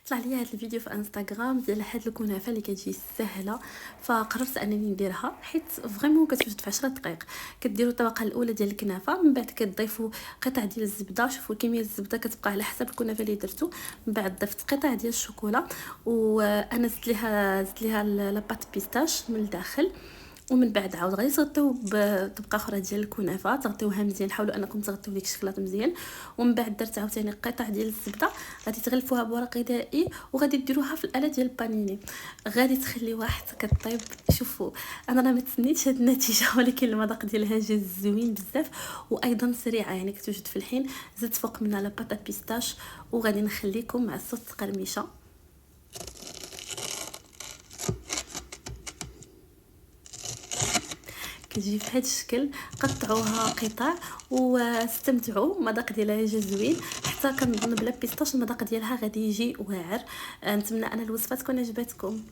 طلع لي هذا الفيديو في انستغرام ديال هاد الكنافه اللي كتجي سهله، فقررت انني نديرها حيت فريمون كتوجد في 10 دقائق. كديروا الطبقه الاولى ديال الكنافه، من بعد كتضيفوا قطع ديال الزبده. شوفوا كميه الزبده كتبقى على حسب الكنافه اللي درتو. من بعد ضفت قطع ديال الشوكولا، وانا زدت ليها لاباط بيستاش من الداخل. ومن بعد عاود غادي تغطيو بطبقه اخرى ديال الكنافه، تغطيوها مزيان، حاولوا انكم تغطيو ديك الشكلاط مزيان. ومن بعد درت عاوتاني قطع ديال الزبده، غادي تغلفوها بورق غذائي وغادي ديروها في الاله ديال البانيني، غادي تخليوها حتى كطيب. شوفوا انا راه ما تسنيتش هاد النتيجه، ولكن المذاق ديالها جا زوين بزاف وايضا سريعه، يعني كتوجد في الحين. زدت فوق منها لاباطا بيستاش وغادي نخليكم مع الصوص القرميشه. كتجي في هذا الشكل، قطعوها قطع واستمتعوا. المذاق ديالها جا زوين، حتى كنظن بلا بيستاش المذاق ديالها غادي يجي واعر. نتمنى ان الوصفه تكون عجبتكم.